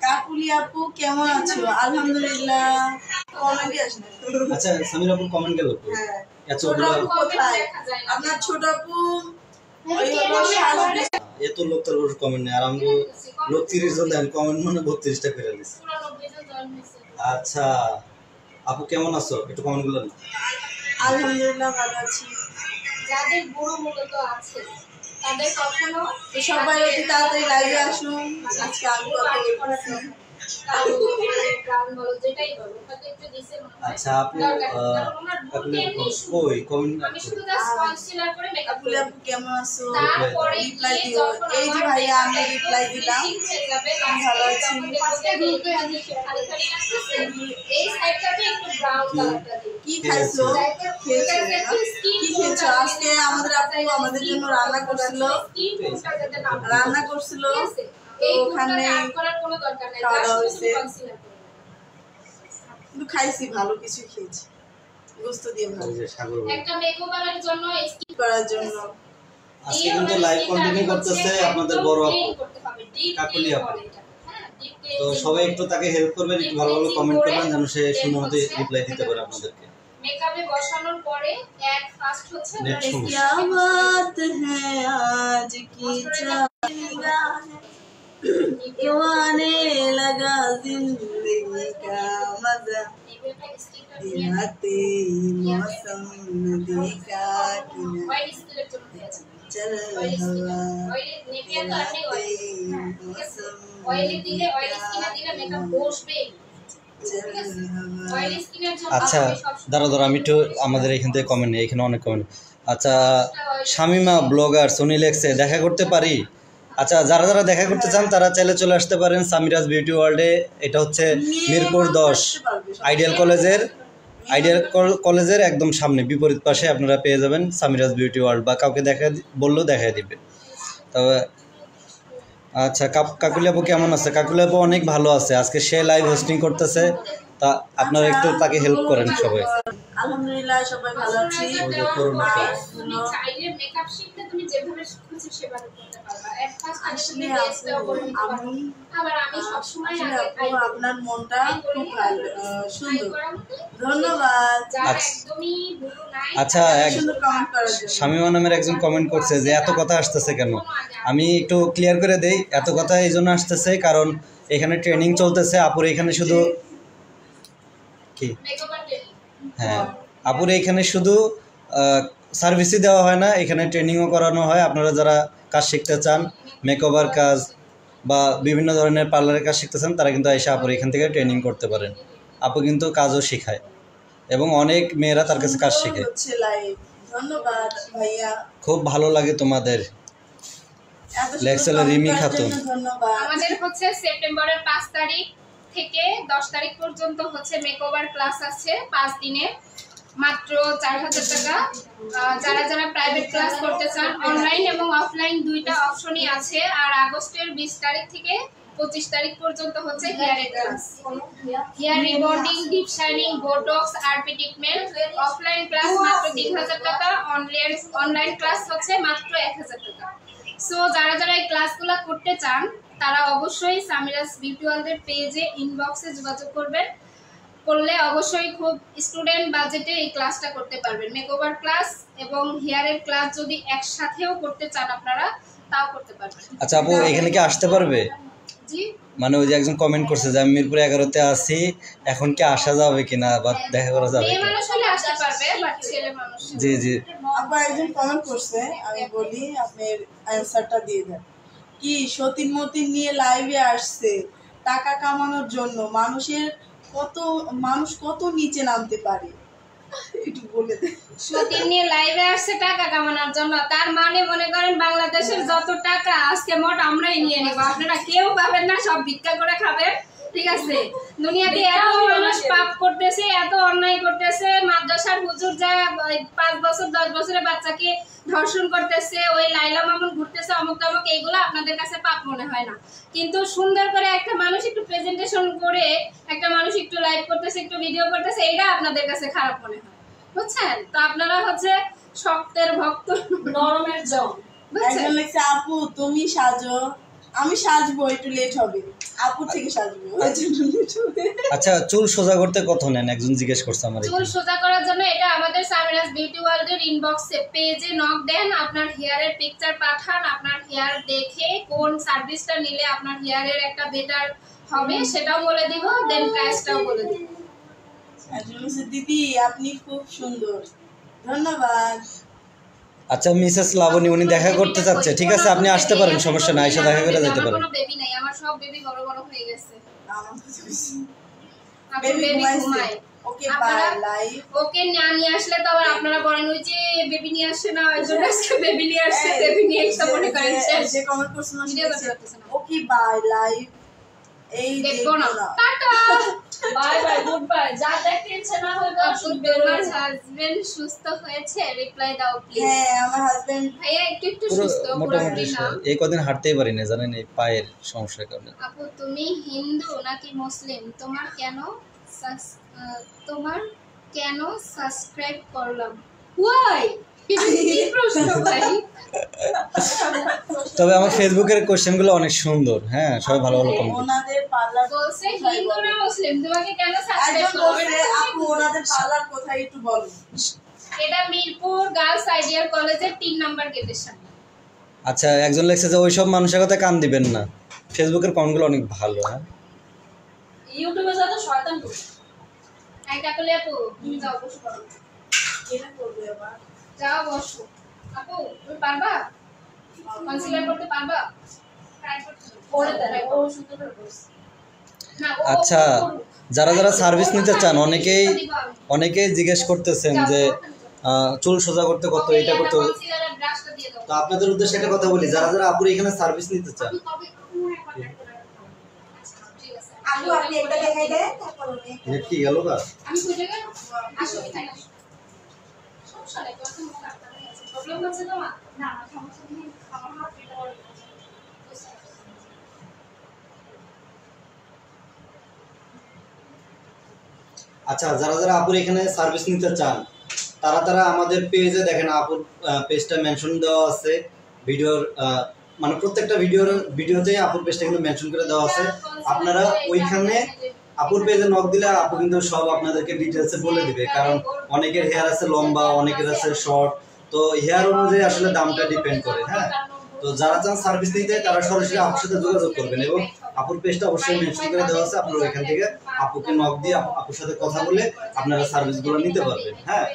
কাকুলি আপু কেমন আছো? আলহামদুলিল্লাহ। কমেন্টই আসে না। আচ্ছা সামির আপু কমেন্ট গেল। হ্যাঁ। ছোট আপু কোথায়? আপনার ছোট আপু এত লোক তোর কমেন্ট নেই আর আমি লোক 30 জন দেন কমেন্ট মানে 32টা করে দিছি। আচ্ছা আপু কেমন আছো একটু কমেন্ট গুলো। আলহামদুলিল্লাহ ভালো আছি। যাদের বড় মূলত আছে তাদের কখনো সবাই অতি তাড়াতাড়ি লাইভে আসুন। আজকে আমি কথা বলতেছি। আচ্ছা আপু কই কমেন্ট আমি শুধু জাস্ট কনসিলার করে মেকআপ কাকুলি আপু কেমন আছো? তারপরে রিপ্লাই দিও। এই যে ভাইয়া আমি রিপ্লাই দিলাম। ভালো আছি। এই সাইডটাতে একটু ব্রাউন কালারটা দিই। কি খাইছো? কি খেয়েছো? আজকে আমাদের আপু আমাদের জন্য রান্না করছিল। ওখানে খাওয়া হয়েছে। কিন্তু খাইছি ভালো কিছু খেয়েছি। গোস্ত দিয়ে ভালো। একটা মেকওভারের জন্য স্কিপ করার জন্য। আজকে কিন্তু লাইভ কন্টিনিউ করতেছে আপনাদের বড় আপু কাকুলি আপু। তো সবাই একটু তাকে হেল্প করবেন, একটু ভালো ভালো কমেন্ট করবেন যেন সে সুন্দরভাবে রিপ্লাই দিতে পারে আপনাদেরকে। মেকআপে বসানোর পরে এক ফার্স্ট হচ্ছে क्या बात है आज की आने लगा जिंदगी का मजा दिलाते मौसम देखा चल हवा অয়েলি দিলে অয়েলি স্কিনে দিলে মেকআপ বসবে। আচ্ছা দাঁড়া আমি একটু আমাদের এখান থেকে কমেন্ট নেই, এখানে অনেক কমেন্ট। আচ্ছা শামিমা ব্লগার সোনি লেক্সে দেখা করতে পারি? আচ্ছা যারা যারা দেখা করতে চান তারা চাইলে চলে আসতে পারেন সামিরাজ বিউটি ওয়ার্ল্ডে। এটা হচ্ছে মিরপুর 10 আইডিয়াল কলেজের একদম সামনে বিপরীত পাশে আপনারা পেয়ে যাবেন সামিরাজ বিউটি ওয়ার্ল্ড, বা কাউকে দেখা বললেও দেখা দিবে। তবে আচ্ছা কাকুলি আপু কেমন আছে? কাকুলি আপু অনেক ভালো আছে, আজকে সে লাইভ হোস্টিং করতেছে, তা আপনারা একটু তাকে হেল্প করেন সবাই। আলহামদুলিল্লাহ সবাই ভালো আছি। তুমি চাইলে মেকআপ শিখতে তুমি যেভাবে খুশি সেভাবে করতে পারবা। এট ফার্স্ট তুমি বেস্টটাও করতে পারবা। আবার আমি সব সময় আপনার মনটা খুব সুন্দর, ধন্যবাদ। একদমই ভুল নাই। আচ্ছা সুন্দর কমেন্ট করার জন্য। শামিমা নামের একজন কমেন্ট করছে যে এত কথা আসতেছে কেন। আমি একটু ক্লিয়ার করে দেই, এত কথা এই জন্য আসতেছে কারণ এখানে ট্রেনিং চলতেছে আপুর এখানে শুধু কি হ্যাঁ আপুর এখানে শুধু সার্ভিসই দেওয়া হয় না, এখানে ট্রেনিংও করানো হয়। আপনারা যারা কাজ শিখতে চান মেকওভার কাজ বা বিভিন্ন ধরনের পার্লারের কাজ শিখতে চান তারা কিন্তু এসে আপুর এখান থেকে ট্রেনিং করতে পারেন। আপু কিন্তু কাজও শেখায় এবং অনেক মেয়েরা তার কাছে কাজ শেখে। ধন্যবাদ ভাইয়া, খুব ভালো লাগে তোমাদের। রিমি খাতুন আমাদের হচ্ছে সেপ্টেম্বরের 5 তারিখ থেকে 10 তারিখ পর্যন্ত হচ্ছে মেকওভার ক্লাস আছে 5 দিনে, মাত্র 4000 টাকা। যারা যারা প্রাইভেট ক্লাস করতে চান অনলাইন এবং অফলাইন দুইটা অপশনই আছে। আর আগস্টের 20 তারিখ থেকে 25 তারিখ পর্যন্ত হচ্ছে হেয়ারের class, hair rebonding, deep shining, botox, RP treatment. Offline class মাত্র 3000 টাকা, অনলাইন ক্লাস হচ্ছে মাত্র 1000 টাকা। সো যারা যারা এই ক্লাসগুলো করতে চান তারা অবশ্যই সামিরাজ বিউটি ওয়ার্ল্ডের পেজে ইনবক্সে যোগাযোগ করবেন, করলে অবশ্যই খুব স্টুডেন্ট বাজেটে এই ক্লাসটা করতে পারবেন। মেকওভার ক্লাস এবং হেয়ারের ক্লাস যদি একসাথেও করতে চান আপনারা তাও করতে পারবেন। আচ্ছা আপু এখানে কি আসতে পারবে? জি মানে ওই যে একজন কমেন্ট করছে যে আমি মিরপুর 11-তে আছি, এখন কি আসা যাবে কিনা বা দেখা করা যাবে? মেয়ে মানুষ হলে আসতে পারবে, বাট ছেলে মানুষ জি জি আপু একজন কমেন্ট করছে, আমি বলি আপনি অ্যানসারটা দিয়ে দেন। কি সতীন মতিন নিয়ে লাইভে আসছে টাকা কামানোর জন্য? মানুষ কত নিচে নামতে পারে একটু বলে দেন। সতীন নিয়ে লাইভে আসছে টাকা কামানোর জন্য, তার মানে মনে করেন বাংলাদেশের যত টাকা আজকে মোট আমরাই নিয়ে নেব, আপনারা কেউ পাবেন না, সব ভিক্ষা করে খাবেন। ঠিক আছে, দুনিয়াতে এত মানুষ পাপ করতেছে, এত অন্যায় করতেছে, মাদ্রাসার হুজুর যা 5 বছর 10 বছরের বাচ্চাকে ধর্ষণ করতেছে, ওই লাইলা মামুন ঘুরতেছে, অমুক তমুক, এইগুলো আপনাদের কাছে পাপ মনে হয় না। কিন্তু সুন্দর করে একটা মানুষ একটু প্রেজেন্টেশন করে, একটা মানুষ একটু লাইভ করতেছে, একটু ভিডিও করতেছে, এইটা আপনাদের কাছে খারাপ মনে হয়, বুঝছেন? তো আপনারা হচ্ছে শক্তের ভক্ত, নরমের জম, বুঝছেন? একজন লিখছে আপু তুমি সাজো, আমি সাজবো, একটু লেট হবে, আপুর থেকে সাজবো, ওই জন্য লেট হবে। আচ্ছা, চুল সোজা করতে কত নেন? একজন জিজ্ঞেস করছে আমার। চুল সোজা করার জন্য এটা আমাদের সামিরাজ বিউটি ওয়ার্ল্ডের ইনবক্সে পেজে নক দেন, আপনার হেয়ারের পিকচার পাঠান, আপনার হেয়ার দেখে কোন সার্ভিসটা নিলে আপনার হেয়ারের একটা বেটার হবে সেটাও বলে দিব, দেন প্রাইসটাও বলে দিব। দিদি আপনি খুব সুন্দর, ধন্যবাদ। আচ্ছা, মিসেস লাবণী উনি দেখা করতে চাচ্ছে, ঠিক আছে আপনি আসতে পারেন, সমস্যা নাই, এসে দেখা করে যেতে পারেন। আমার কোনো বেবি নাই, আমার সব বেবি বড় বড় হয়ে গেছে। আমার বেবি ঘুমায়। Okay bye live. ওকে নিয়ে আসলে তো আবার আপনারা বলেন ওই যে বেবি নিয়ে আসে না, ওই জন্য আজকে বেবি নিয়ে আসছে, বেবি নিয়ে একটা মনে করেন যে কমেন্ট করছেন ভিডিও করতে পারতেছে না। Okay bye live. এই দেখবো না, tata bye bye good bye. যা দেখতে ইচ্ছে না হলো তোমার হাজবেন্ড সুস্থ হয়েছে, রিপ্লাই দাও প্লিজ। হ্যাঁ আমার হাজবেন্ড ভাইয়া একটু সুস্থ, মোটামুটি এই কদিন হাঁটতেই পারি না জানেন, এই পায়ের সমস্যার কারণে। আপু তুমি হিন্দু নাকি মুসলিম? তোমার কেন সাবস্ক্রাইব করলাম? ওয়াই কি প্রশ্ন ভাই? তবে আমার ফেসবুকের কোশ্চেনগুলো অনেক সুন্দর, হ্যাঁ সবাই ভালো ভালো কমেন্ট। ওনাদের পার্লার বলছে হিন্দু না মুসলিম, তোমাকে কেন সাবস্ক্রাইব একজন বলছে আপু ওনাদের পার্লার কোথায় একটু বলো। এটা মিরপুর গার্লস আইডিয়াল কলেজের 3 নাম্বার গেটের সামনে। আচ্ছা, একজন লেখছে যে ওইসব মানুষের কথা কান দিবেন না, ফেসবুকের কমেন্টগুলো অনেক ভালো। হ্যাঁ ইউটিউবে যত শয়তান বসে। এই কাকলে আপু তুমি যাও বসো করো। কেন করবে আবার? যাও বসো। আপু তুমি পারবা? কনসিলার করতে পারবা? ট্রাই করতে করে দেন, ও সুন্দর করে বসে। আচ্ছা, যারা যারা সার্ভিস নিতে চান অনেকেই জিজ্ঞেস করতেছেন যে চুল সোজা করতে কত, এটা কত। তো আপনাদের উদ্দেশ্যে একটা কথা বলি, যারা যারা আপুর এখানে সার্ভিস নিতে চান, আপু আপনি একটা দেখাই দেন, তারপর নেট কি গেল না? আমি কই জায়গা আসো এখানে আসো। সমস্যা নাই, তোমার কোনো প্রবলেম হচ্ছে তোমার? না না সমস্যা নেই, আমার হাত এটা বড়। আচ্ছা, যারা যারা আপুর এখানে সার্ভিস নিতে চান তারা তারা আমাদের পেজে দেখেন, আপুর পেজটা মেনশন দেওয়া আছে ভিডিওর, মানে প্রত্যেকটা ভিডিওতেই আপুর পেজটা কিন্তু মেনশন করে দেওয়া আছে। আপনারা ওইখানে আপুর পেজে নক দিলে আপু কিন্তু সব আপনাদেরকে ডিটেলসে বলে দিবে, কারণ অনেকের হেয়ার আছে লম্বা, অনেকের আছে শর্ট, তো হেয়ার অনুযায়ী আসলে দামটা ডিপেন্ড করে। হ্যাঁ, তো যারা চান সার্ভিস নিতে তারা সরাসরি আপুর সাথে যোগাযোগ করবেন, এবং আপুর পেজটা অবশ্যই মেনশন করে দেওয়া আছে, আপনারা ওইখান থেকে আপুকে নক দিয়ে আপুর সাথে কথা বলে আপনারা সার্ভিসগুলো নিতে পারবেন। হ্যাঁ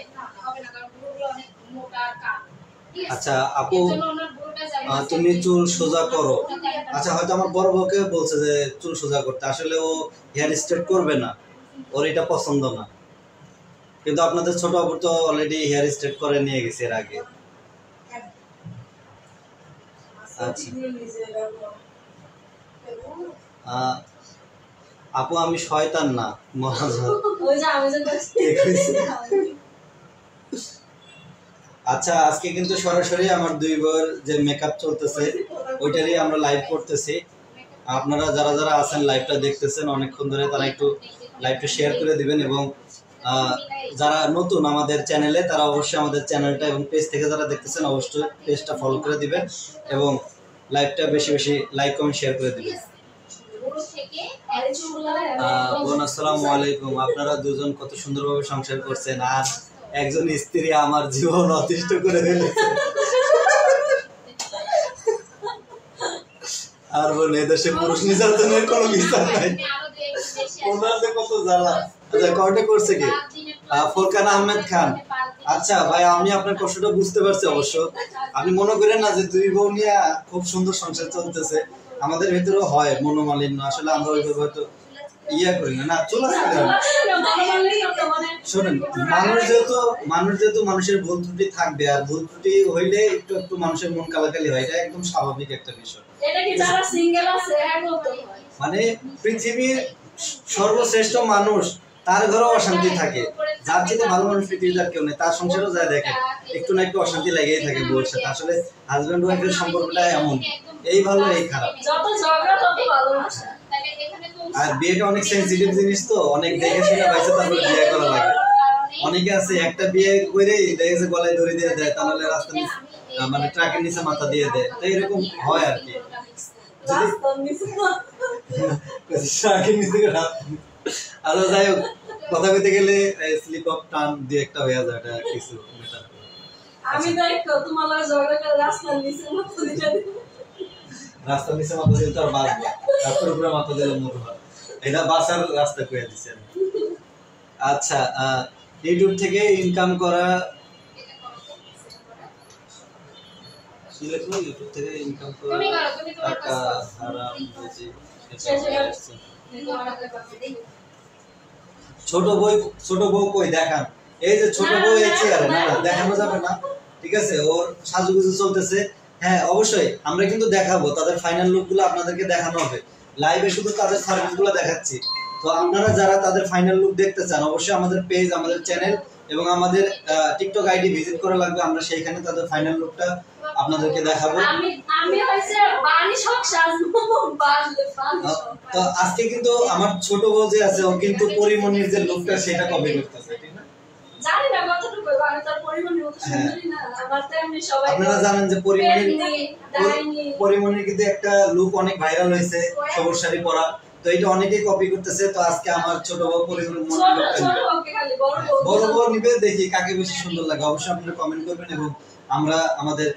আচ্ছা আপু, তুমি চুল সোজা করো। আচ্ছা, হয়তো আমার বড় বউকে বলছে যে চুল সোজা করতে, আসলে ও হেয়ার স্ট্রেট করবে না, ওর এটা পছন্দ না, কিন্তু আপনাদের ছোট আপু তো অলরেডি হেয়ার স্ট্রেট করে নিয়ে গেছে এর আগে। আচ্ছা আপু আমি শয়তান না, আচ্ছা আজকে কিন্তু সরাসরি আমার দুই বউয়ের যে মেকআপ চলতেছে ওইটারই আমরা লাইভ করতেছি। আপনারা যারা যারা আছেন লাইভটা দেখতেছেন অনেকক্ষণ ধরে, তারা একটু লাইভটা শেয়ার করে দিবেন, এবং যারা নতুন আমাদের চ্যানেলে তারা অবশ্যই আমাদের চ্যানেলটা এবং পেজ থেকে যারা দেখতেছেন অবশ্যই পেজটা ফলো করে দিবেন, এবং লাইভটা বেশি বেশি লাইক কমেন্ট শেয়ার করে দিবেন। বোন আসসালামু আলাইকুম, আপনারা দুজন কত সুন্দরভাবে সংসার করছেন, আর একজন স্ত্রী আমার জীবন অতিষ্ঠ করে ফেলেছে। আর বোন এদেশে পুরুষ নির্যাতনের কোনো বিচার নাই, ওনাদের কত জ্বালা। আচ্ছা কয়টা করছে কি ফোরকান আহমেদ খান? আচ্ছা ভাই, আমি আপনার কষ্টটা বুঝতে পারছি অবশ্য। আপনি মনে করেন না যে দুই বউ নিয়ে খুব সুন্দর সংসার চলতেছে, আমাদের ভিতরেও হয় মনোমালিন্য, আসলে আমরা ওইভাবে হয়তো ইয়া করি না। চলে আসলে শোনেন, মানুষ যেহেতু মানুষের ভুল ত্রুটি থাকবে, আর ভুল ত্রুটি হইলে একটু একটু মানুষের মন কালাকালি হয়, এটা একদম স্বাভাবিক একটা বিষয়। মানে পৃথিবীর সর্বশ্রেষ্ঠ মানুষ, তার ঘরেও অশান্তি থাকে, যার চেয়ে ভালো মানুষ পৃথিবীতে আর কেউ নেই, তার সংসারও যায় দেখে একটু না একটু অশান্তি লেগেই থাকে বউয়ের সাথে। আসলে হাজব্যান্ড ওয়াইফের সম্পর্কটা এমন, এই ভালো এই খারাপ। আর বিয়েটা অনেক সেন্সিটিভ জিনিস, তো অনেক দেখে শুনে পাইছে তারপরে বিয়ে করা লাগে। অনেকে আছে একটা বিয়ে করে দেখেছে গলায় ধরে দিয়ে দেয়, তাহলে রাস্তা মানে ট্রাকের নিচে মাথা দিয়ে দেয়, তো এরকম হয় আর কি। আচ্ছা যাই হোক, কথা কইতে গেলে স্লিপ অফ টান দিয়ে একটা হয়ে যায়, এটা কিছু মেটার। আমি দেখো তোমার লাগে ঝগড়া করে রাস্তার নিচে মাথা দিতে রাস্তার নিচে মাথা দিলে তো আর বাঁচবে, রাস্তার উপরে মাথা দিলে মরবে, এটা বাঁচার রাস্তা কইয়া দিচ্ছেন। আচ্ছা, ইউটিউব থেকে ইনকাম করা, ইউটিউব থেকে ইনকাম করা টাকা হারাম বুঝি। ছোট বউ কই দেখান, এই যে ছোট বউ এই চেয়ারে, না না দেখানো যাবে না, ঠিক আছে, ওর সাজুগুজু চলতেছে। হ্যাঁ অবশ্যই আমরা কিন্তু দেখাবো, তাদের ফাইনাল লুক গুলো আপনাদেরকে দেখানো হবে লাইভে, শুধু তাদের সার্ভিস গুলো দেখাচ্ছি। তো আপনারা যারা তাদের ফাইনাল লুক দেখতে চান অবশ্যই আমাদের পেজ, আমাদের চ্যানেল এবং আমাদের টিকটক আইডি ভিজিট করা লাগবে, আমরা সেইখানে তাদের ফাইনাল লুকটা আপনাদেরকে দেখাবো। আমি হইছে বানি সব সাজবো বানলে বানি সব। তো আজকে কিন্তু আমার ছোট বউ যে আছে ও কিন্তু পরিমণির যে লুকটা সেটা কপি করতেছে, ঠিক না? জানি না কতটুকু আমি তার পরিমাণে অত সুন্দরী না, আমার তো এমনি সবাই আপনারা জানেন যে পরিমণির কিন্তু একটা লুক অনেক ভাইরাল হয়েছে, সবুজ শাড়ি পরা, তো এটা অনেকেই কপি করতেছে। তো আজকে আমার ছোট বউ পরিমণির বড় বউ নিবে, দেখি কাকে বেশি সুন্দর লাগে। অবশ্যই আপনারা কমেন্ট করবেন এবং আমরা আমাদের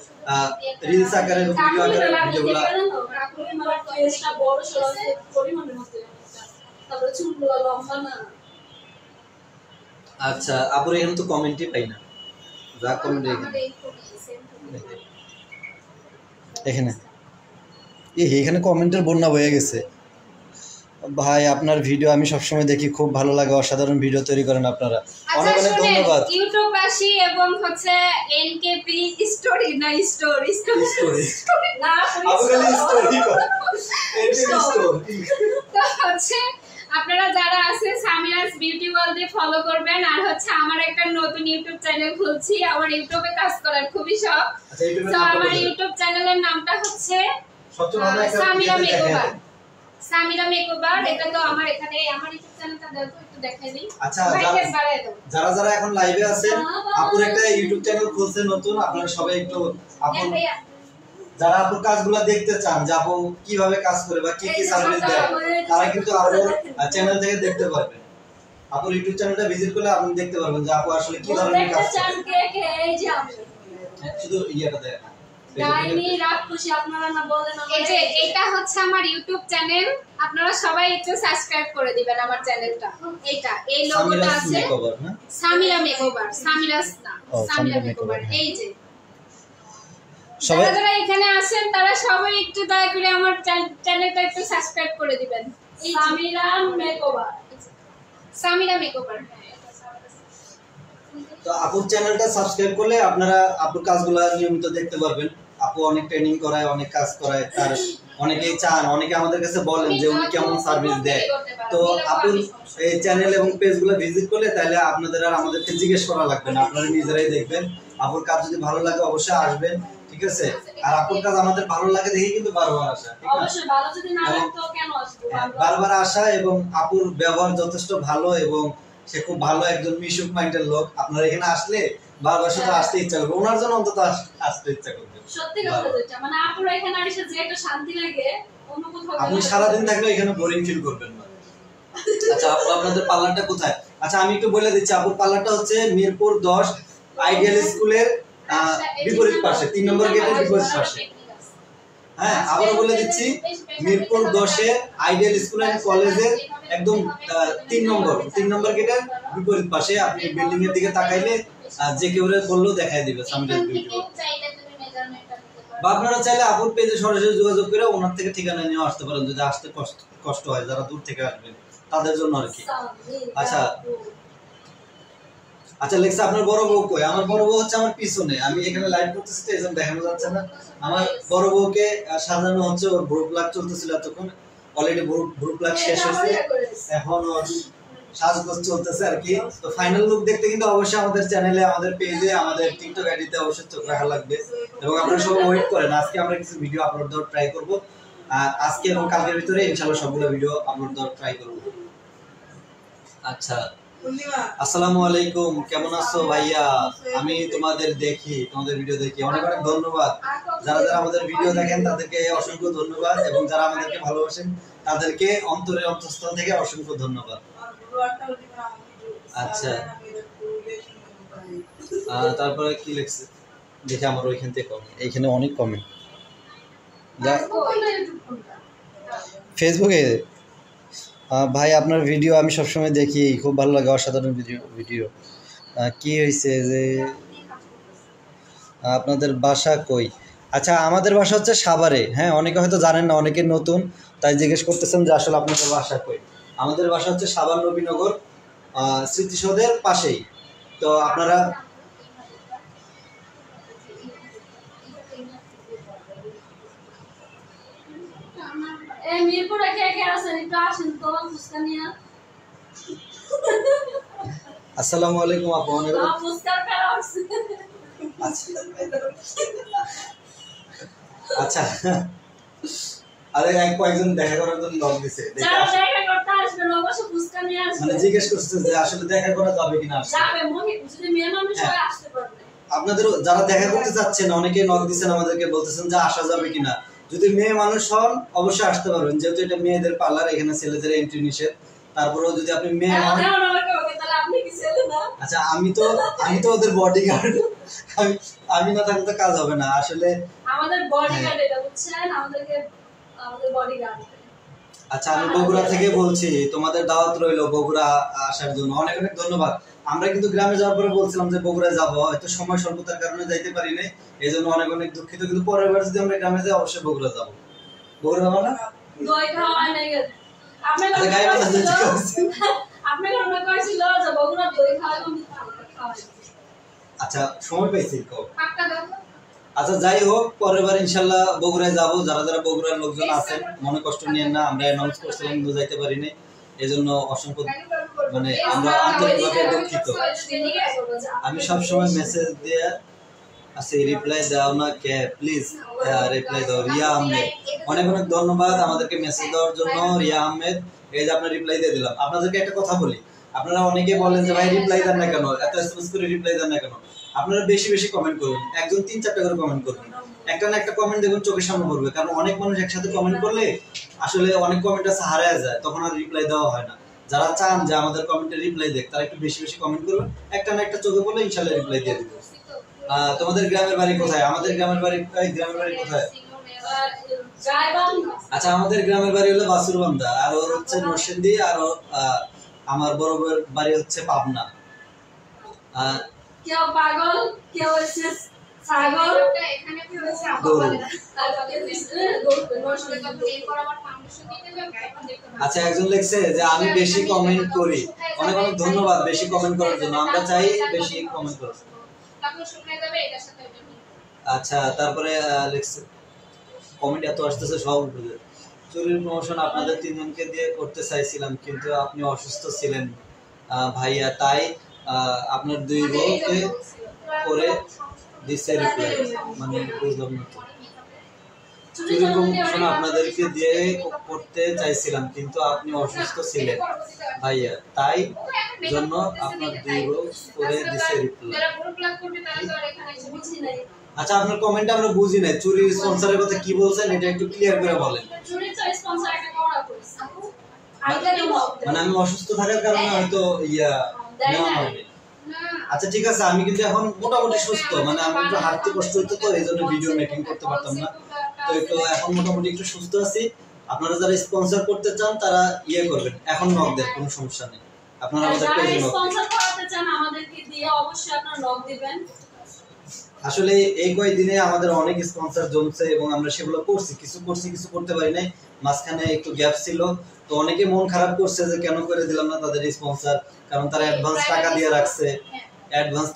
রিলস আকারে এবং ভিডিও আকারে ভিডিওগুলো বড় সরো পরিমাণের মধ্যে, তারপরে চুলগুলো লম্বা না। আচ্ছা আপুর এখানে তো কমেন্টই পাই না, যা কমেন্ট এখানে এখানে কমেন্টের বন্যা বয়ে গেছে। ভাই আপনার ভিডিও আমি সবসময় দেখি, খুব ভালো লাগে, অসাধারণ ভিডিও তৈরি করেন আপনারা, অনেক অনেক ধন্যবাদ। ইউটিউববাসী এবং হচ্ছে এনকেপি স্টোরি না স্টোরি না তো হচ্ছে আপনারা যারা আছে সামিরাস বিউটি ওয়ার্ল্ডে ফলো করবেন। আর হচ্ছে আমার একটা নতুন ইউটিউব চ্যানেল খুলছি, আমার ইউটিউবে কাজ করার খুবই শখ। তো আমার ইউটিউব চ্যানেলের নামটা হচ্ছে সামিরা মেকওভার। সামিরা মেকওভার, এটা তো আমার এখানে আমার ইউটিউব চ্যানেলটা দেখো একটু দেখাই দিই। আচ্ছা যারা যারা এখন লাইভে আছেন, আপুর একটা ইউটিউব চ্যানেল খুলছে নতুন, আপনারা সবাই একটু আপুর যারা আপুর কাজগুলো দেখতে চান যে আপু কিভাবে কাজ করে বা কি কি সার্ভিস দেয়, তারা কিন্তু আপুর চ্যানেল থেকে দেখতে পারবেন। আপুর ইউটিউব চ্যানেলটা ভিজিট করলে আপনি দেখতে পারবেন যে আপু আসলে কি ধরনের কাজ করে। এই যে আমি শুধু ইয়েটা দেয় ডাইনি রাক্ষসী, আপনারা না বলেন এই যে এটা হচ্ছে আমার ইউটিউব চ্যানেল, আপনারা সবাই একটু সাবস্ক্রাইব করে দিবেন আমার চ্যানেলটা। এটা এই লোগোটা আছে সামিরা মেকওভার, সামিরাস না সামিরা মেকওভার। এই যে যারা যারা এখানে আসেন তারা সবাই একটু দয়া করে আমার চ্যানেলটা একটু সাবস্ক্রাইব করে দিবেন। Samira makeover, Samira makeover. তো আপুর চ্যানেলটা সাবস্ক্রাইব করলে আপনারা আপুর কাজগুলো নিয়মিত দেখতে পারবেন। আপু অনেক ট্রেনিং করায়, অনেক কাজ করায়, তার অনেকেই চান, অনেকে আমাদের কাছে বলেন যে উনি কেমন সার্ভিস দেয়। তো আপুর এই চ্যানেল এবং পেজগুলো ভিজিট করলে তাহলে আপনাদের আর আমাদেরকে জিজ্ঞেস করা লাগবে না, আপনারা নিজেরাই দেখবেন। আপুর কাজ যদি ভালো লাগে অবশ্যই আসবেন, ঠিক আছে? আর আপুর কাজ আমাদের ভালো লাগে দেখি কিন্তু বারবার আসা, ঠিক না? অবশ্যই ভালো যদি না লাগতো কেন আসবো? বারবার আসা এবং আপুর ব্যবহার যথেষ্ট ভালো এবং সে খুব ভালো একজন মিশুক মাইন্ডের লোক। আপনারা এখানে আসলে বারবার শুধু আসতে ইচ্ছা করবে, ওনার জন্য অন্তত আসতে ইচ্ছা করবে। সত্যি কথা যেটা মানে আপুরা এখানে এসে যে একটা শান্তি লাগে অন্য কোথাও আপনি সারাদিন থাকলে এখানে বোরিং ফিল করবেন না। আচ্ছা আপু আপনাদের পার্লারটা কোথায়? আচ্ছা আমি একটু বলে দিচ্ছি, আপুর পার্লারটা হচ্ছে মিরপুর 10 আইডিয়াল স্কুলের বিপরীত পাশে, 3 নম্বর গেটের বিপরীত পাশে। হ্যাঁ আবারও বলে দিচ্ছি, মিরপুর 10-এর আইডিয়াল স্কুল এন্ড কলেজের একদম 3 নম্বর গেটের বিপরীত পাশে। আপনি বিল্ডিং এর দিকে তাকাইলে যে কেউ বললেও দেখাই দিবে সামিরাস বিউটি ওয়ার্ল্ড। বা আপনারা চাইলে আপুর পেজে সরাসরি যোগাযোগ করে ওনার থেকে ঠিকানা নিয়ে আসতে পারেন, যদি আসতে কষ্ট হয়, যারা দূর থেকে আসবেন তাদের জন্য আর কি। আচ্ছা আচ্ছা লেখছে আপনার বড় বউ কই? আমার বড় বউ হচ্ছে আমার পিছনে, আমি এখানে লাইভ করতেছি তো এজন্য দেখানো যাচ্ছে না। আমার বড় বউকে সাজানো হচ্ছে, ওর ভ্রু প্লাগ চলতেছিল এতক্ষণ, অলরেডি ভ্রু প্লাগ শেষ হয়েছে, এখন ওর সাজগোজ চলতেছে আর কি। তো ফাইনাল লুক দেখতে কিন্তু অবশ্যই আমাদের চ্যানেলে, আমাদের পেজে, আমাদের টিকটক আইডিতে অবশ্যই চোখ রাখা লাগবে এবং আপনারা সবাই ওয়েট করেন। আজকে আমরা কিছু ভিডিও আপলোড দেওয়ার ট্রাই করব, আর আজকে এবং কালকের ভিতরে ইনশাআল্লাহ সবগুলো ভিডিও আপলোড দেওয়ার ট্রাই করব। আচ্ছা আসসালামু আলাইকুম, কেমন আছো ভাইয়া? আমি তোমাদের দেখি, তোমাদের ভিডিও দেখি, অনেক অনেক ধন্যবাদ। যারা যারা আমাদের ভিডিও দেখেন তাদেরকে অসংখ্য ধন্যবাদ, এবং যারা আমাদেরকে ভালোবাসেন তাদেরকে অন্তরের অন্তঃস্থল থেকে অসংখ্য ধন্যবাদ। আচ্ছা, তারপরে কি লিখছে দেখে আমার ওইখান থেকে কমেন্ট, এইখানে অনেক কমেন্ট। ফেসবুকে ভাই আপনার ভিডিও আমি সবসময় দেখি, খুব ভালো লাগে, অসাধারণ ভিডিও। কি হয়েছে যে আপনাদের বাসা কই? আচ্ছা, আমাদের বাসা হচ্ছে সাভারে। হ্যাঁ, অনেকে হয়তো জানেন না, অনেকে নতুন, তাই জিজ্ঞেস করতেছেন যে আসলে আপনাদের বাসা কই। আমাদের বাসা হচ্ছে সাভার নবীনগর স্মৃতিসৌধের পাশেই। তো আপনারা মিরপুরে কে কে আছেন একটু আসেন তো ফুচকা নিয়ে। আসসালামু আলাইকুম আপু। ফুচকার প্যারা আছে। আচ্ছা, আরে কয়েকজন দেখা করার জন্য লগ দিছে, যারা দেখা করতে আসবেন অবশ্যই ফুচকা নিয়ে আসবেন। মানে জিজ্ঞেস করছে যে আসলে দেখা করা যাবে কিনা। যাবে, মনে যদি মেয়ে মানুষ হয় আসতে পারবে। আপনাদের যারা দেখা করতে যাচ্ছেন অনেকে নক দিচ্ছেন আমাদেরকে, বলতেছেন যে আসা যাবে কিনা। যদি মেয়ে মানুষ হন অবশ্যই আসতে পারবেন, যেহেতু এটা মেয়েদের পার্লার, এখানে ছেলেদের এন্ট্রি নিষেধ। তারপরেও যদি আপনি মেয়ে হন, আচ্ছা আমি তো ওদের বডিগার্ড, আমি না থাকলে তো কাজ হবে না আসলে। আমাদের বডিগার্ড এটা বুঝছেন, আমাদের বডিগার্ড। আচ্ছা, আমি বগুড়া থেকে বলছি, তোমাদের দাওয়াত রইলো বগুড়া আসার জন্য। অনেক অনেক ধন্যবাদ। আমরা কিন্তু গ্রামে যাওয়ার পরে বলছিলাম যে বগুড়া যাবো, হয়তো সময় স্বল্পতার কারণে যাইতে পারি নাই, এই জন্য অনেক অনেক দুঃখিত। কিন্তু পরের বার যদি আমরা গ্রামে যাই অবশ্যই বগুড়া যাবো। বগুড়া যাবো না? দই খাওয়া নাই আপনাকে আমরা কইছিল যে বগুড়া দই খাওয়াবো। আচ্ছা, সময় পাইছি কও। আচ্ছা, যাই হোক, পরের বার ইনশাআল্লাহ বগুড়ায় যাবো। যারা যারা বগুড়ার লোকজন আছেন মনে কষ্ট নিয়েন না, আমরা অ্যানাউন্স করছিলাম কিন্তু যাইতে পারি নাই, এজন্য অসংখ্য মানে আমরা আন্তরিকভাবে দুঃখিত। আমি সবসময় মেসেজ দিয়ে আচ্ছা, রিপ্লাই দাও না কে, প্লিজ রিপ্লাই দাও। রিয়া আহমেদ, অনেক অনেক ধন্যবাদ আমাদেরকে মেসেজ দেওয়ার জন্য। রিয়া আহমেদ, এই যে আপনার রিপ্লাই দিয়ে দিলাম। আপনাদেরকে একটা কথা বলি, আপনারা অনেকে বলেন যে ভাই রিপ্লাই দেন না কেন, এত এসএমএস করে রিপ্লাই দেন না কেন। আপনারা বেশি বেশি কমেন্ট করুন, একজন 3-4টা করে কমেন্ট করুন। একটা না একটা কমেন্ট দেখুন চোখের সামনে পড়বে, কারণ অনেক মানুষ একসাথে কমেন্ট করলে আসলে অনেক কমেন্ট আছে হারায় যায়, তখন আর রিপ্লাই দেওয়া হয় না। যারা চান যে আমাদের কমেন্টে রিপ্লাই দেখ, তারা একটু বেশি বেশি কমেন্ট করবেন, একটা না একটা চোখে পড়লে ইনশাআল্লাহ রিপ্লাই দিয়ে দেব। তোমাদের গ্রামের বাড়ি কোথায়? আমাদের গ্রামের বাড়ি কোথায়? আচ্ছা, আমাদের গ্রামের বাড়ি হলো বাসুরবান্ধা, আর ওর হচ্ছে নরসিংদী, আর আমার বড় বউয়ের বাড়ি হচ্ছে পাবনা। কেউ পাগল, কেউ হচ্ছে ছাগল। এখানে কি হচ্ছে আচ্ছা, একজন লিখছে যে আমি বেশি কমেন্ট করি। অনেক অনেক ধন্যবাদ বেশি কমেন্ট করার জন্য, আমরা চাই বেশি কমেন্ট করুন। আচ্ছা, তারপরে লিখছে কমেন্ট এত আসতেছে সব উপরে। চুরির প্রমোশন আপনাদের 3 জনকে দিয়ে করতে চাইছিলাম, কিন্তু আপনি অসুস্থ ছিলেন ভাইয়া, তাই আপনার 2 বউকে করে দিচ্ছে রিপ্লাই। মানে বুঝলাম না। চুরির প্রমোশন আপনাদেরকে দিয়ে করতে চাইছিলাম, কিন্তু আপনি অসুস্থ ছিলেন ভাইয়া, তাই জন্য আপনার 2 বউ করে দিচ্ছে রিপ্লাই। আচ্ছা, আপনার কমেন্ট আমরা বুঝি নাই, চুরি স্পন্সরের কথা কি বলছেন এটা একটু ক্লিয়ার করে বলেন। চুরি তো স্পন্সর একটা করা কইছে মানে আমি অসুস্থ থাকার কারণে হয়তো নেওয়া হবে। আচ্ছা, ঠিক আছে, আমি কিন্তু এখন মোটামুটি সুস্থ, মানে আমি একটু হাঁটতে কষ্ট হতো, তো এই জন্য ভিডিও মেকিং করতে পারতাম না। তো একটু এখন মোটামুটি একটু সুস্থ আছি। আপনারা যারা স্পন্সর করতে চান তারা করবেন, এখন নক দেন, কোনো সমস্যা নেই। আপনারা আমাদের পেজে নক স্পন্সর করাতে চান আমাদেরকে দিয়ে অবশ্যই আপনারা নক দিবেন। আসলে এই কয়েকদিনে আমাদের অনেক স্পন্সর জমছে এবং আমরা সেগুলো করছি, কিছু করতে পারি নাই, মাঝখানে একটু গ্যাপ ছিল। তো অনেকে মন খারাপ করছে যে কেন করে দিলাম না তাদের স্পন্সর, কারণ তারা অ্যাডভান্স টাকা দিয়ে রাখছে,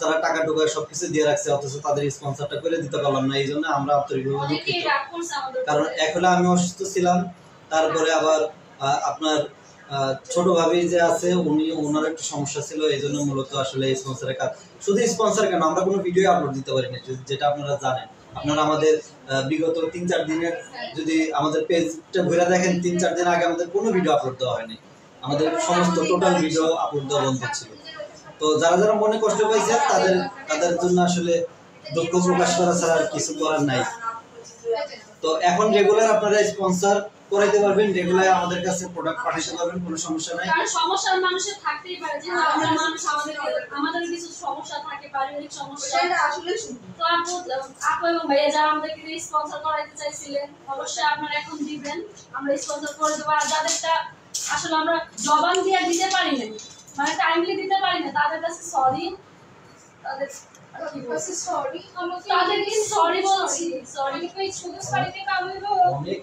তারা টাকা টোকা সবকিছু দিয়ে রাখছে, অথচ তাদের স্পন্সরটা করে দিতে পারলাম না। এই জন্য আমরা আন্তরিকভাবে দুঃখিত, কারণ এখন আমি অসুস্থ ছিলাম। তারপরে আবার আপনার ছোট ভাবি যে আছে ওনার একটু সমস্যা ছিল, এই জন্য মূলত আসলে স্পন্সরের কাজ। শুধু স্পন্সর কেন, আমরা কোনো ভিডিও আপলোড দিতে পারি না, যেটা আপনারা জানেন। আপনারা আমাদের বিগত 3-4 দিনের যদি আমাদের পেজটা ঘুরে দেখেন, 3-4 দিন আগে আমাদের কোনো ভিডিও আপলোড দেওয়া হয়নি। আমাদের সমস্ত টোটাল ভিডিও আপলোড দেওয়া বন্ধ ছিল। তো যারা যারা মনে কষ্ট পাইছে তাদের জন্য আসলে দুঃখ প্রকাশ করা ছাড়া আর কিছু করার নাই। তো এখন রেগুলার আপনারা স্পন্সর করাইতে পারবেন, রেগুলার আমাদের কাছে প্রোডাক্ট পাঠাতে পারবেন, কোনো সমস্যা নাই। কারণ সমস্যা মানুষের থাকতেই পারে, যে আমরা মানুষ, আমাদের কিছু সমস্যা থাকে, পারিবারিক সমস্যা। সেটা আসলে তো আপু এবং ভাইয়া যারা আমাদেরকে স্পন্সর করাইতে চাইছিলেন, অবশ্যই আপনারা এখন দিবেন, আমরা স্পন্সর করে দেবো। আর যাদেরটা আসলে আমরা জবান দিয়ে দিতে পারি না, মানে টাইমলি দিতে পারি না, তাদের কাছে সরি, তাদের তাদেরকে সরি বলছি, সরি। শুধু সরিতে কামড়াবো অনেক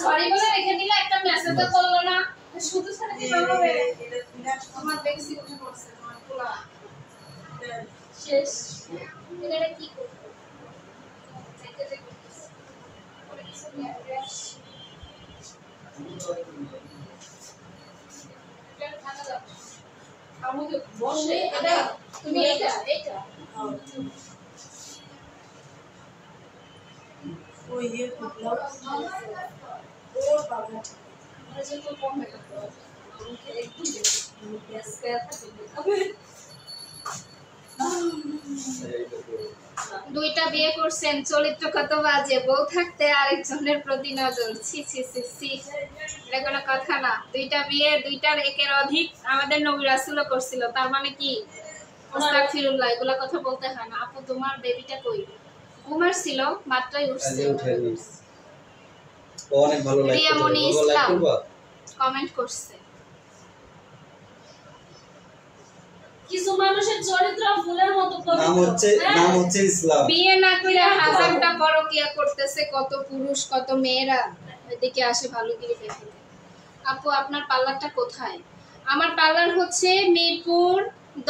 সরি বলে রেখে দিলে একটা মেসেজ করলো না, শুধু সরিতে কামড়াবে। আমার বেশি উঠে পড়ছে, আমার পোলা শেষ। এটা কি করব? আমাকে বসে এটা তুমি এটা ওই ইয়ে ও বাবা আমরা যেহেতু কম মেকআপ করি, আমাকে একটু গ্যাস কেয়ার থাকে। দুইটা বিয়ে করছেন, চরিত্র কত বাজে, বউ থাকতে আরেকজনের প্রতি নজর, ছি ছি ছি ছি, এটা কোনো কথা না। দুইটা বিয়ে, দুইটার একের অধিক আমাদের নবী রাসূলও করছিল, তার মানে কি আস্তাগফিরুল্লাহ, এগুলা কথা বলতে হয় না। আপু তোমার বেবিটা কই? ঘুমার ছিল, মাত্রই উঠছে। অনেক ভালো লাগছে। রিয়ামণি ইসলাম কমেন্ট করছে, কিছু মানুষের চরিত্র ফুলের মতো পবিত্র। নাম হচ্ছে ইসলাম। বিয়ে না করে হাজারটা পরকিয়া করতেছে কত পুরুষ, কত মেয়েরা এদিকে আসে ভালোগিরি দেখে। আপু আপনার পার্লারটা কোথায়? আমার পার্লার হচ্ছে মিরপুর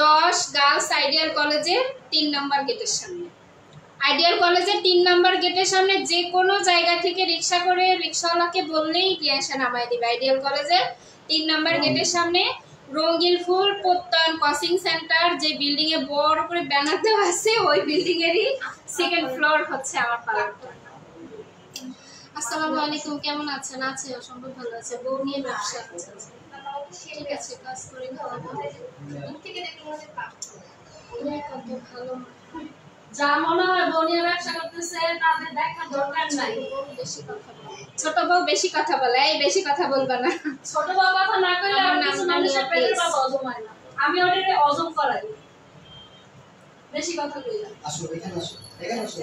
10 গার্লস আইডিয়াল কলেজের 3 নম্বর গেটের সামনে। আইডিয়াল কলেজের 3 নম্বর গেটের সামনে যে কোনো জায়গা থেকে রিক্সা করে রিক্সাওয়ালাকে বললেই গিয়ে এসে নামাই দিবে। আইডিয়াল কলেজের 3 নম্বর গেটের সামনে রঙিন ফুল প্রত্যয়ন কোচিং সেন্টার, যে বিল্ডিং এ বড় করে ব্যানার দেওয়া আছে, ওই বিল্ডিং এরই 2nd ফ্লোর হচ্ছে আমার পার্লারটা। আসসালামু আলাইকুম, কেমন আছেন? আছে, অসম্ভব ভালো আছে। বউ নিয়ে ব্যবসা, ঠিক আছে, কাজ করে খাওয়াবো। কত ভালো, যা মনে হয় বনিয়া ব্যবসা করতেছে তাদের দেখার দরকার নাই। বেশি কথা বলে, ছোট বউ বেশি কথা বলে, এই বেশি কথা বলবা না। ছোট বউ কথা না কইলে আমার কিছু নাম মানুষের মানিয়া, পেটের please। বাবা হজম হয় না, আমি ওটাকে হজম করাই, বেশি কথা কইলা। আসো এখানে আসো, এখানে আসো।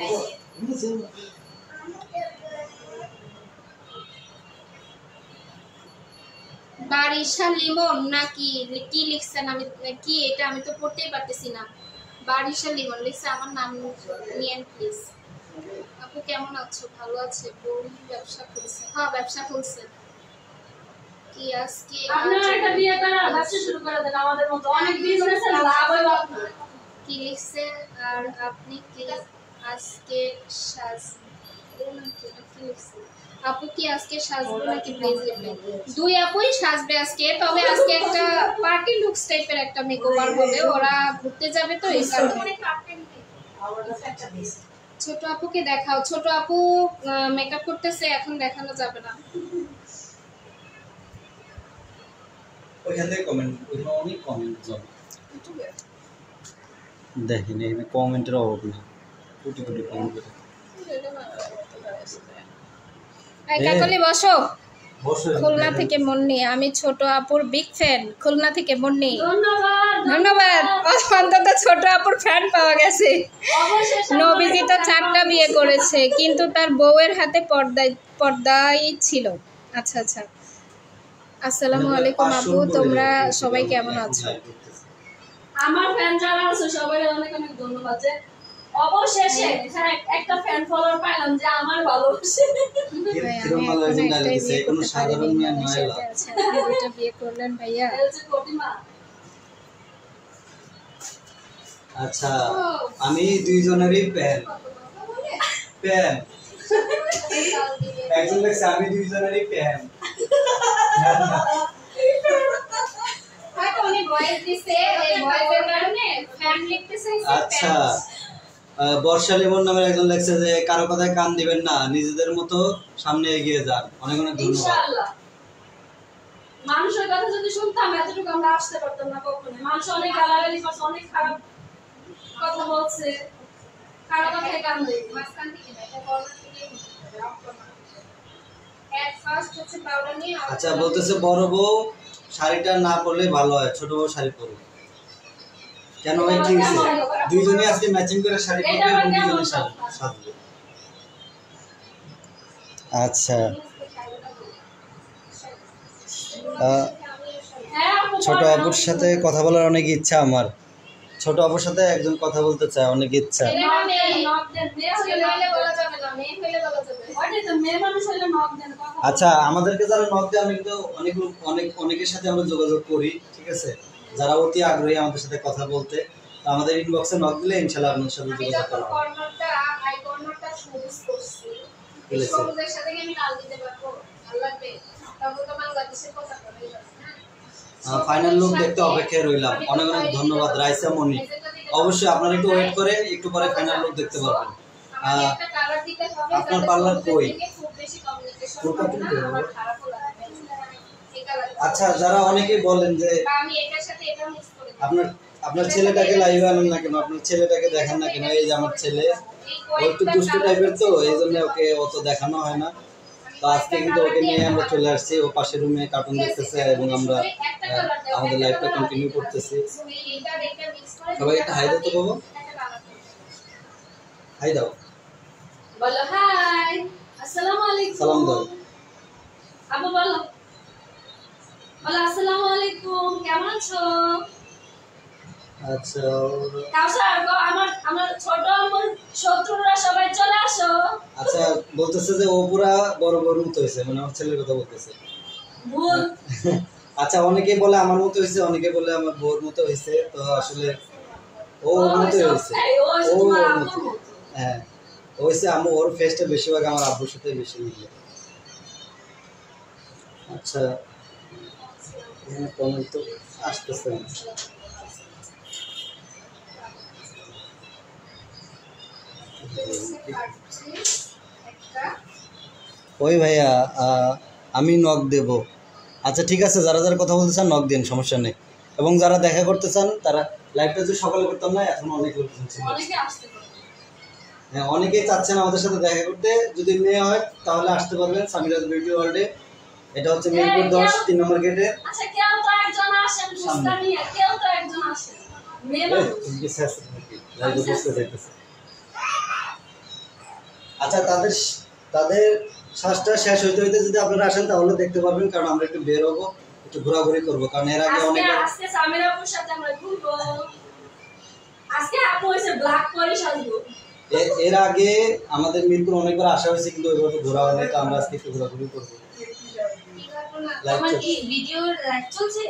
বারিশা লিমন নাকি কি লিখছেন? আমি কি এটা আমি তো পড়তেই পারতেছি না। বারিশা লিমন লিখছে, আমার নাম নিয়েন প্লিজ। আপু কেমন আছো? ভালো আছে। বউ ব্যবসা করছে, হ্যাঁ ব্যবসা করছে। কি আজকে আপনারা একটা বিয়ে করা ব্যবসা শুরু করে দেন, আমাদের মতো অনেক বিজনেসে লাভ হয় আপনার। কি লিখছে? আর আপনি কি আজকে সাজবো নাকি? কি লিখছে? আপু কি আজকে সাজবো নাকি? প্লিজ লিখবেন। দুই আপুই সাজবে আজকে, তবে আজকে একটা পার্টি লুকস টাইপের একটা মেকওভার হবে, ওরা ঘুরতে যাবে তো এই কারণে। ছোট আপুকে দেখাও, ছোট আপু মেকআপ করতেছে, এখন দেখানো যাবে না। ওইখান থেকে কমেন্ট, ওইখানে অনেক কমেন্ট জমা। দেখেন এখানে কমেন্টের অভাব নেই, কোটি কোটি কমেন্ট করে। কাকলি বসো। বসে খুলনা থেকে মুন্নি, আমি ছোট আপুর বিগ ফ্যান। খুলনা থেকে মুন্নি, ধন্যবাদ ধন্যবাদ। অন্তত ছোট আপুর ফ্যান পাওয়া গেছে। অবশেষে নবীজি তো 4টা বিয়ে করেছে, কিন্তু তার বউয়ের হাতে পর্দাই ছিল। আচ্ছা আচ্ছা। আসসালামু আলাইকুম আপু, তোমরা সবাই কেমন আছো? আমার ফ্যান যারা আছে সবাই অনেক অনেক ধন্যবাদ, যে অবশেষে হ্যাঁ একটা ফ্যান ফলোয়ার পাইলাম যে আমার ভালোবাসে। ভাই, আমি এখনো একটাই বিয়ে করতে পারিনি, আমি সাথে আছি। আপনি 2টা বিয়ে করলেন ভাইয়া? এই হচ্ছে প্রতিমা। আচ্ছা, আমি দুইজনেরই প্যান একজন লেখছে আমি দুইজনেরই প্যান। হয়তো উনি ভয়েস দিছে, এই ভয়েসের কারণে ফ্যান লিখতে চাইছে। আচ্ছা, বর্ষা লিমন নামের একজন লেখছে যে কারো কথায় কান দিবেন না, নিজেদের মতো সামনে এগিয়ে যান। অনেক অনেক ধন্যবাদ। ইনশাআল্লাহ মানুষের কথা যদি শুনতাম এতটুকু আমরা আসতে পারতাম না কখনো। মানুষ অনেক গালাগালি করছে, অনেক খারাপ কথা বলছে, খারাপ কথায় কান দেয়। মাঝখান থেকে না, এটা কর্নার থেকে এট ফার্স্ট হচ্ছে পাউডার নিয়ে আচ্ছা বলতেছে বড় বউ শাড়িটা না পরলে ভালো হয়, ছোট বউ শাড়ি পরবে কেন ভাই? কি হয়েছে? দুইজনে আজকে ম্যাচিং করে শাড়ি পরবে এবং দুইজনে সাজবে। আচ্ছা ছোট আপুর সাথে কথা বলার অনেক ইচ্ছা আমার। ছোট আপুর সাথে একজন কথা বলতে চায়, অনেক ইচ্ছা। আচ্ছা আমাদেরকে যারা নক দেয় আমি কিন্তু অনেকের সাথে আমরা যোগাযোগ করি, ঠিক আছে? যারা অতি আগ্রহী আমাদের সাথে কথা বলতে, আমাদের ইনবক্সে নক দিলে ইনশাআল্লাহ আপনাদের সাথে যোগাযোগ করা হবে। কর্নারটা আই কর্নারটা সবুজ করছি, এই সবুজের সাথে কি আমি লাল দিতে পারবো? ভালো লাগবে? তখন তো বাংলাদেশের কথা বলাই যাবে। ফাইনাল লুক দেখতে অপেক্ষায় রইলাম। অনেক অনেক ধন্যবাদ রাইসা মনি। অবশ্যই আপনারা একটু ওয়েট করেন, একটু পরে ফাইনাল লুক দেখতে পারবেন। আপনার পার্লার কই? আচ্ছা যারা অনেকেই বলেন যে আপনার ছেলেটাকে লাইভে আনেন না কেন, আপনার ছেলেটাকে দেখান না কেন? এই যে আমার ছেলে ও একটু দুষ্ট টাইপের, তো এই জন্য ওকে অত দেখানো হয় না। তো আজকে কিন্তু ওকে নিয়ে আমরা চলে আসছি, ও পাশের রুমে কার্টুন দেখতেছে এবং আমরা আমাদের লাইফটা কন্টিনিউ করতেছি। সবাই একটা হাই দিতে পাবো, হাই দাও, বলো হাই, আসসালামু আলাইকুম। সালাম দাও। আপু বলো, বলো আসসালামু আলাইকুম, কেমন আছো? আচ্ছা কাউসার আমার ছোট আমার শত্রুরা সবাই চলে আসো। আচ্ছা বলতেছে যে ও পুরা বড় বড় মতো হয়েছে, মানে আমার ছেলের কথা বলতেছে। ভুল। আচ্ছা অনেকেই বলে আমার মতো হয়েছে, অনেকে বলে আমার বউর মতো হয়েছে। তো আসলে ও ওর মতোই হয়েছে, ও ওর মতো। হ্যাঁ হয়েছে, আমি ওর ফেসটা বেশিরভাগ আমার আব্বুর সাথে বেশি মিলে। আচ্ছা এখানে কমেন্ট তো আসতেছে না। ওই ভাইয়া আমি নক দেব। আচ্ছা ঠিক আছে, যারা যারা কথা বলতে চান নক দেন, সমস্যা নেই। এবং যারা দেখা করতে চান তারা লাইভটা যদি সকালে করতাম না, এখন অনেক লোক শুনছে। হ্যাঁ অনেকেই চাচ্ছেন আমাদের সাথে দেখা করতে, যদি মেয়ে হয় তাহলে আসতে পারবেন সামিরাজ বিউটি ওয়ার্ল্ডে। এটা হচ্ছে মিরপুর 10 3 নম্বর গেটে। আচ্ছা কেউ তো একজন আসেন, মুস্তানিয়া কেউ তো একজন আসেন, মেয়ে মানুষ। আচ্ছা তাদের শ্বাসটা শেষ হইতে হইতে যদি আপনারা আসেন তাহলে দেখতে পারবেন, কারণ আমরা একটু বের হবো, একটু ঘোরাঘুরি করবো, কারণ এর আগে অনেক আজকে সামিরা আপুর সাথে আমরা ঘুরবো। আজকে আপু হইছে ব্ল্যাক করে সাজবো। এর আগে আমাদের মিরপুর অনেকবার আসা হয়েছে, কিন্তু ওইভাবে ঘোরা হয় না। তো আমরা আজকে একটু ঘোরাঘুরি করবো। তোমার কি ভিডিও লাইভ চলছে?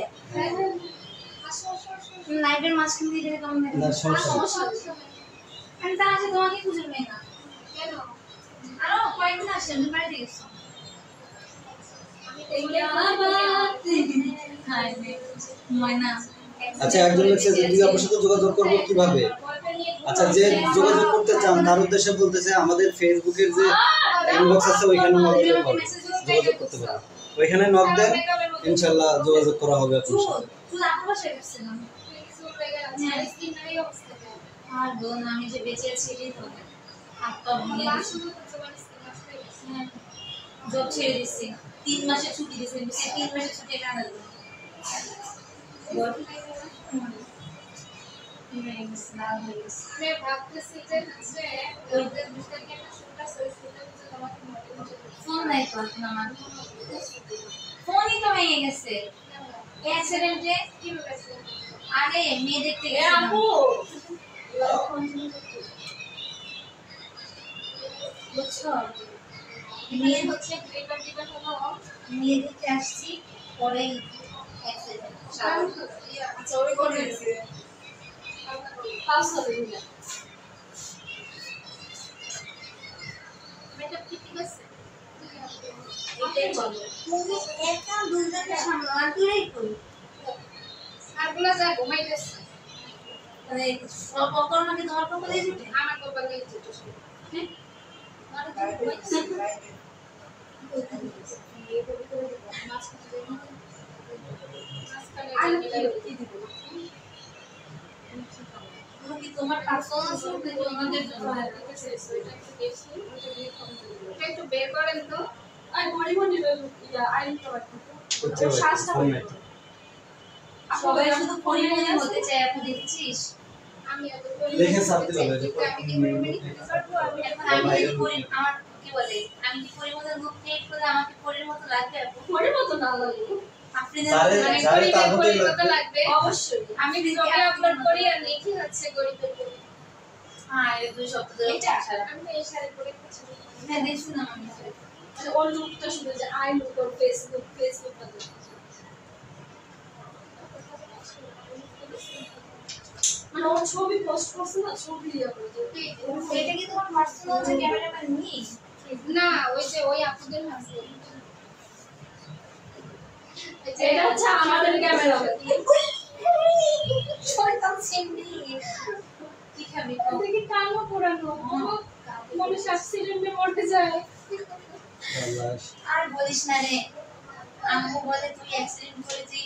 লাইভের মাঝখান দিয়ে গেলে কেমন লাগে? না সমস্যা আমি তা আছে তোমাকে খুঁজে পাই না কেন? আরো কয়েকদিন আসেন, আমি বাড়িতে গেছি। আচ্ছা একজন লিখছে যে দিদি আপনার সাথে যোগাযোগ করবো কিভাবে? আচ্ছা যে যোগাযোগ করতে চান তার উদ্দেশ্যে বলতেছে আমাদের ফেসবুকের যে ইনবক্স আছে ওইখানে নক দিলে যোগাযোগ করতে পারেন। ওইখানে নক দেন, ইনশাআল্লাহ যোগাযোগ করা হবে আপনার সাথে। আর বোন আমি যে বেঁচে আছি এটাই তো হাত পা ভেঙে গেছে। জব ছেড়ে দিচ্ছি, 3 মাসে ছুটি দিয়েছে, 3 মাসে ছুটি কাটাল। ফোন নাই তো এখন আমার, ফোনই তো ভেঙে গেছে অ্যাক্সিডেন্টে। আগে মেয়ে দেখতে গেছিলাম। বুঝছো, মেয়ে হচ্ছে মেয়ে দেখতে আসছি, পরে অ্যাক্সিডেন্ট। আচ্ছা ওই করে দিয়েছে পাস হবে না। মেকআপ কি ঠিক আছে? এটাই বলো। তুমি একটা দুজনকে সামলা তুই করি। আরগুলা যা ঘুমাইতেছে, মানে সব অকর্মাকে তোমার কপালে দিতে। আমার কপালে যেটা শুনে হ্যাঁ আর তো ঘুমাইতেছে। কি তোমার পার্সোনাল শুট নাকি ওনাদের জন্য? একটু বের করেন তো। সবাই শুধু পরিমণি হতে চায়, আপনি দেখেছিস? আমি এত দেখে সাথে হবে যে আমি কি পরিমাণে দিতে পারবো? আমি এখন আমি যদি আমার কি বলে, আমি কি পরিমণির লুক ক্রিয়েট করলে আমাকে পরির মতো লাগবে? আপনি তারে তারে তার মধ্যে কত লাগবে? অবশ্যই। আমি ভিডিওটা আপলোড করি আর লিখি হচ্ছে গরিবের কবি। হ্যাঁ, এই 2 সপ্তাহ ধরে এটা আমি তো এই শাড়ি পরে করছি। হ্যাঁ দেখছি না আমি। ওর লুকটা শুধু যে আই লুক ওর ফেসবুকটা মানে ওর ছবি পোস্ট করছে না, ছবি ইয়ে করে এটা কি তোমার পার্সোনাল যে ক্যামেরাম্যান নি? না, ওই যে ওই আপুদের হাসবেন্ড। এটা হচ্ছে আমাদের ক্যামেরা। শয়তান সিন্ডি কি খাবি তো? দেখি কালো পোড়ানো মানুষ অ্যাক্সিডেন্টে মরতে যায়। আর বলিস না রে, আমাকে বলে তুই অ্যাক্সিডেন্ট করেছিস,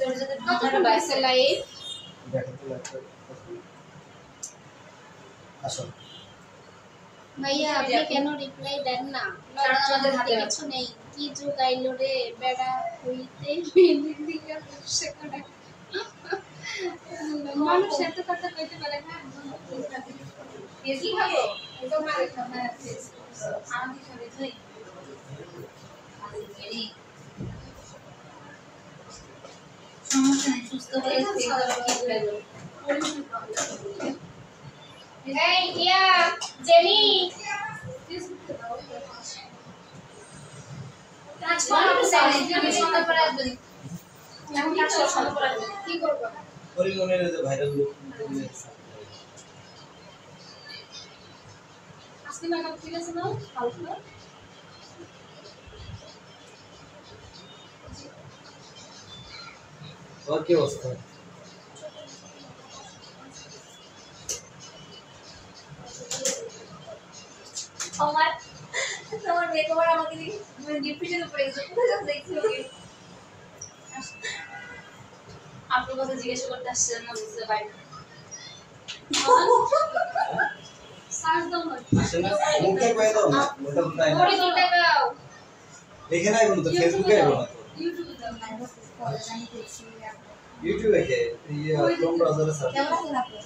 তোর সাথে কত ভালো বাইসে লাইভ আসো ভাইয়া আপনি কেন রিপ্লাই দেন না? কারণ আমাদের হাতে কিছু নেই। কি জোগাইলো রে বেড়া হইতে মেহেন্দির দিকে বসে করে। মানুষ এত কথা কইতে পারে না। কি খাবো? তোমার খাবার আছে। আমাকে খাবি তুই? আরে সমস্যা নেই, সুস্থ হয়ে খেয়ে যাবে, কি খাইলো? এই ইয়া জেনি কাজ করো আমি সন্ধ্যা পরে আসবো। এখন কাজ করো, সন্ধ্যা পরে আসবো। কি করব? পরিমণের যে ভাইরাল লুক আজকে মেকআপ ঠিক আছে না? হালকা और কি অবস্থা তোমার মেকওভার আমাকে গিফট হিসেবে পড়ে গেছে, কোথায় যাচ্ছে দেখছি ওকে। আপনার কথা জিজ্ঞাসা করতে আসছেন না, বুঝতে পারি না। সার্চ দাও না। আসলে মুখে কয়ে দাও না ওটা বলতে ওরে দুটা দাও। দেখে নাই বন্ধু ফেসবুকে আইবো না তো ইউটিউবে দাও। ইউটিউবে কে ক্রোম ব্রাউজারে সার্চ কেমন লাগলো?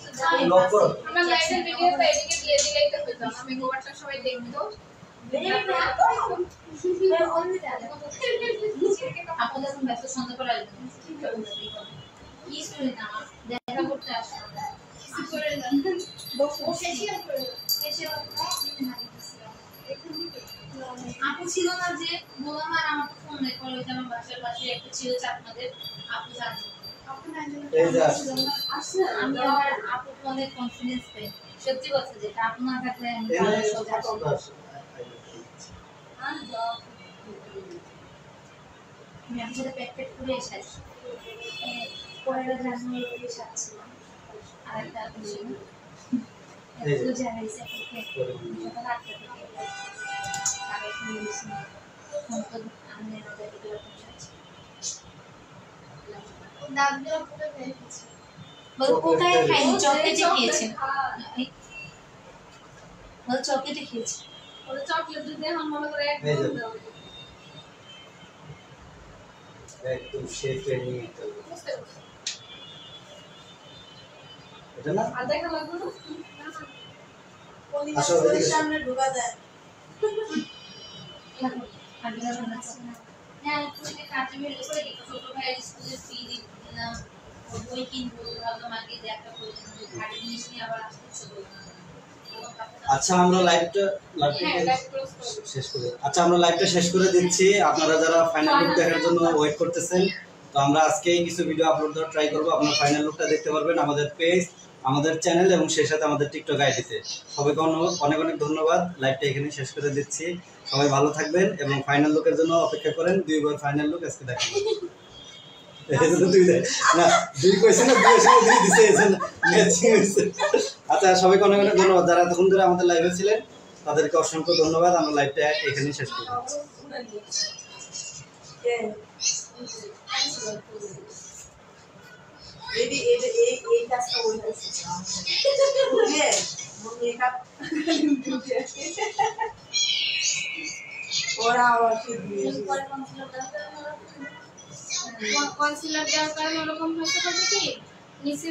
লক করো আমার লাইভের ভিডিওটা এদিকে দিয়ে দিলেই তো হইতো। আমি গোবারটা সবাই দেখতো। আপনাদের এখন ব্যস্ত, সন্ধ্যা পরে আসবেন। কি স্টোরি না দেখা করতে আসলাম। কিছু করে না। আপু ছিল না যে বললাম, আর আমার তো ফোন নেই, পরে ওই যে আমার বাসার পাশে একটা ছিল আপনাদের আপু জানেন। এই যে আসছে আমি আবার আপুর অনেক কনফিডেন্স পাই, সত্যি কথা যেটা আপু না থাকলে আমি এনে সোজা আসি। আমি আপনার সাথে প্যাক প্যাক করে এসেছি। পরের জানুয়ারি সাজছিলাম আর একটা ছিল একটু জানাইছে সকাল 8টা থেকে কাগজ নিয়ে এসেছি। ফোন তো আমি আমাদের এগুলো পৌঁছাচ্ছি। দাঁতগুলো পুরো বের হচ্ছে। বল কোথায় খাইনি, চকলেটে খেয়েছি। বল চকলেটে খেয়েছি। ওরা চকলেট যদি এখন মনে করে এক এই যে। বল দাও। একদম শেফ ট্রেনিং এটা না আর দেখা লাগবে না। পরিমাণ আসো, করে এদিকে এসো। সামনে ঢোকা দেয়। আর বিনা বানাচ্ছি না। হ্যাঁ, তুমি কাজে বের করে কি ছোট ভাইয়ের স্কুলের ফি দিলাম, বই কিনবো, ভাবলাম আগে দেখা করে ভারী জিনিস নিয়ে আবার আসতেছে বই। আচ্ছা আমরা লাইভটা হ্যাঁ, লাইভ ক্লোজ করো। শেষ করে আচ্ছা আমরা লাইভটা শেষ করে দিচ্ছি আপনারা যারা ফাইনাল লুক দেখার জন্য ওয়েট করতেছেন তো আমরা আজকেই কিছু ভিডিও আপলোড দেওয়ার ট্রাই করব আপনারা ফাইনাল লুকটা দেখতে পারবেন আমাদের পেজ আমাদের চ্যানেল এবং সেই সাথে আমাদের টিকটক আইডিতে সবাইকে অনেক অনেক ধন্যবাদ লাইভটা এখানে শেষ করে দিচ্ছি সবাই ভালো থাকবেন এবং ফাইনাল লুকের জন্য অপেক্ষা করেন দুইবার ফাইনাল লুক আজকে দেখাবো না দুই কইছে না দুই এসে দুই দিছে এজন্য ম্যাচিং হইছে আচ্ছা সবাইকে অনেক অনেক ধন্যবাদ যারা এতক্ষণ ধরে আমাদের লাইভে ছিলেন তাদেরকে অসংখ্য ধন্যবাদ আমরা লাইভটা এখানেই শেষ করব কে? এই কাজটা বলতেছে বুঝলে মেকআপ ওরা আবার পরে কনসিলার দেওয়ার কনসিলার দেওয়ার কারণে ওরকম হয়েছে বলতে কি নিচে